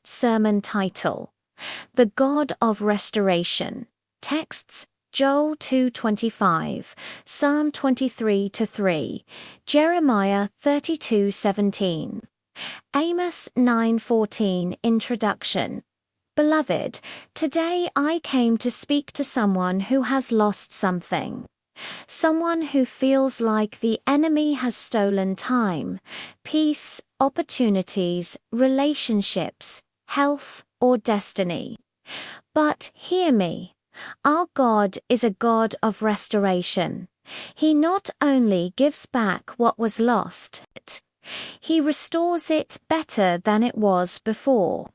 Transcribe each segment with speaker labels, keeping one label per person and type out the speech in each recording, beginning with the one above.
Speaker 1: Sermon title: The God of Restoration. Texts: Joel 2:25, Psalm 23-3, Jeremiah 32:17. Amos 9:14. Introduction. Beloved, today I came to speak to someone who has lost something. Someone who feels like the enemy has stolen time, peace, opportunities, relationships, health, or destiny. But hear me. Our God is a God of restoration. He not only gives back what was lost, He restores it better than it was before.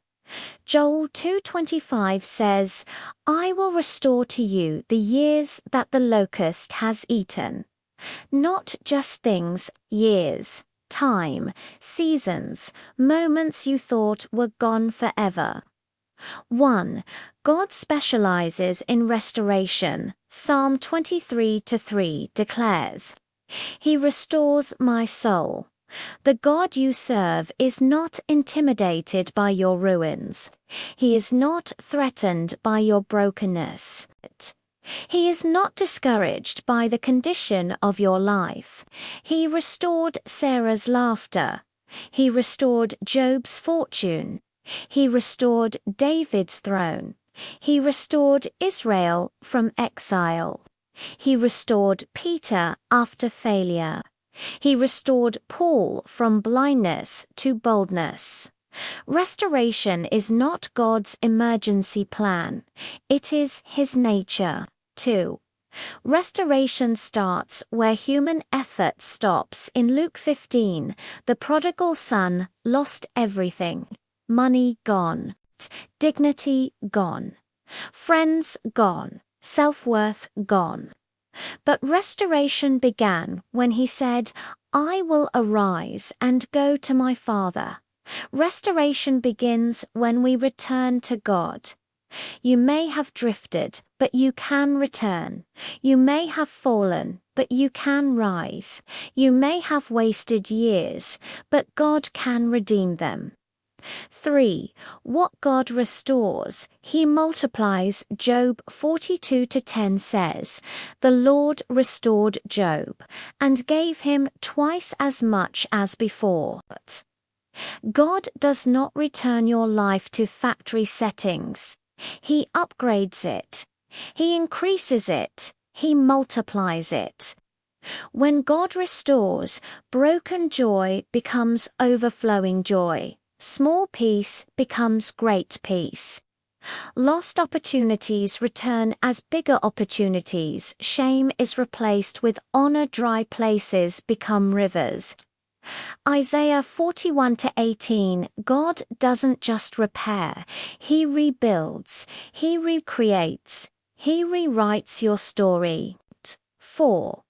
Speaker 1: Joel 2:25 says, I will restore to you the years that the locust has eaten. Not just things, years, time, seasons, moments you thought were gone forever. 1. God specializes in restoration. Psalm 23:3 declares, He restores my soul. The God you serve is not intimidated by your ruins. He is not threatened by your brokenness. He is not discouraged by the condition of your life. He restored Sarah's laughter. He restored Job's fortune. He restored David's throne. He restored Israel from exile. He restored Peter after failure. He restored Paul from blindness to boldness. Restoration is not God's emergency plan. It is His nature. 2. Restoration starts where human effort stops. In Luke 15, the prodigal son lost everything. Money gone. Dignity gone. Friends gone. Self-worth gone. But restoration began when he said, I will arise and go to my Father. Restoration begins when we return to God. You may have drifted, but you can return. You may have fallen, but you can rise. You may have wasted years, but God can redeem them. 3. What God restores, He multiplies. Job 42:10 says, The Lord restored Job, and gave him twice as much as before. God does not return your life to factory settings. He upgrades it. He increases it. He multiplies it. When God restores, broken joy becomes overflowing joy. Small peace becomes great peace. Lost opportunities return as bigger opportunities. Shame is replaced with honor. Dry places become rivers. Isaiah 41:18. God doesn't just repair. He rebuilds. He recreates. He rewrites your story. 4.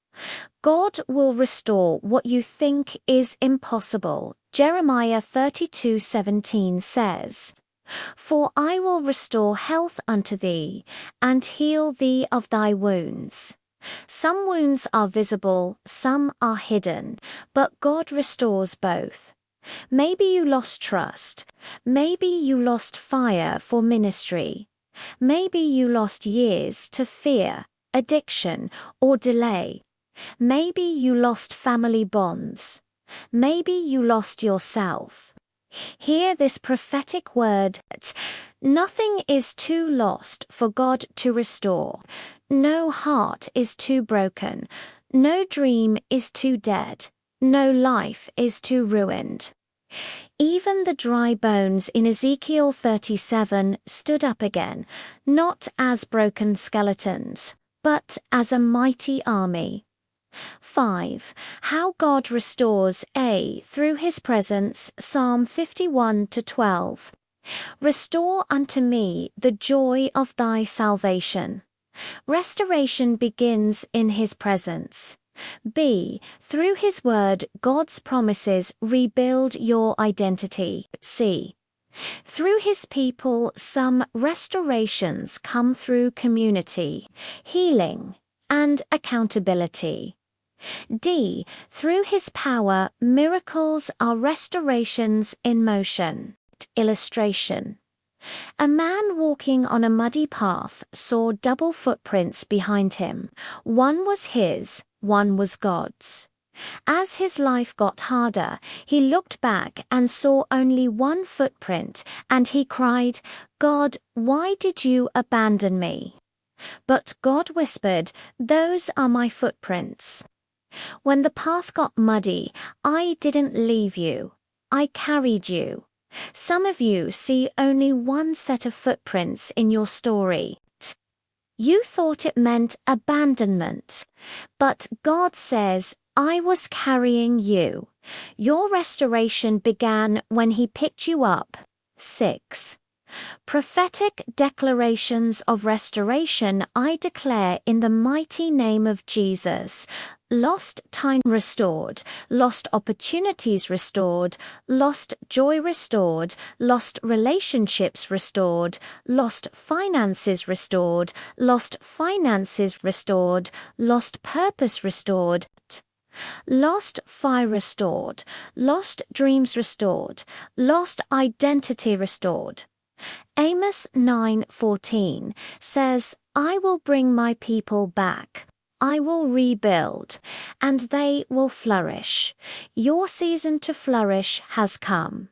Speaker 1: God will restore what you think is impossible. Jeremiah 32:17 says, For I will restore health unto thee, and heal thee of thy wounds. Some wounds are visible, some are hidden, but God restores both. Maybe you lost trust. Maybe you lost fire for ministry. Maybe you lost years to fear, addiction, or delay. Maybe you lost family bonds. Maybe you lost yourself. Hear this prophetic word. Nothing is too lost for God to restore. No heart is too broken. No dream is too dead. No life is too ruined. Even the dry bones in Ezekiel 37 stood up again, not as broken skeletons, but as a mighty army. 5. How God restores. Through His presence. Psalm 51:12. Restore unto me the joy of thy salvation. Restoration begins in His presence. Through His word. God's promises rebuild your identity. Through His people. Some restorations come through community, healing, and accountability. Through His power. Miracles are restorations in motion. perfect illustration. A man walking on a muddy path saw double footprints behind him. One was his, one was God's. As his life got harder, he looked back and saw only one footprint, and he cried, "God, why did you abandon me?" But God whispered, "Those are my footprints. When the path got muddy, I didn't leave you. I carried you." Some of you see only one set of footprints in your story. You thought it meant abandonment, but God says, "I was carrying you." Your restoration began when He picked you up. 6. Prophetic declarations of restoration I declare in the mighty name of Jesus. Lost time restored, lost opportunities restored, lost joy restored, lost relationships restored, lost finances restored, lost finances restored, lost purpose restored, lost fire restored, lost dreams restored, lost identity restored. Amos 9:14 says, "I will bring my people back. I will rebuild, and they will flourish." Your season to flourish has come.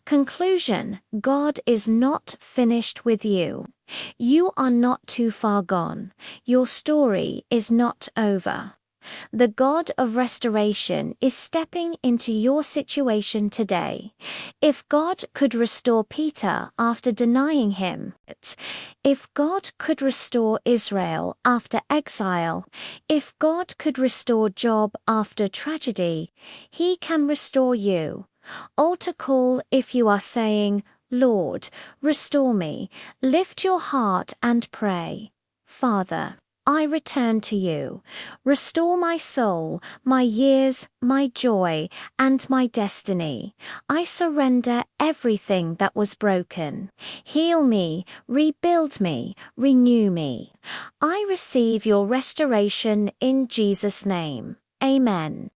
Speaker 1: Conclusion: God is not finished with you. You are not too far gone. Your story is not over. The God of restoration is stepping into your situation today. If God could restore Peter after denying him, if God could restore Israel after exile, if God could restore Job after tragedy, He can restore you. Altar call if you are saying, "Lord, restore me." Lift your heart and pray. Father, I return to you. Restore my soul, my years, my joy, and my destiny. I surrender everything that was broken. Heal me, rebuild me, renew me. I receive your restoration in Jesus' name. Amen.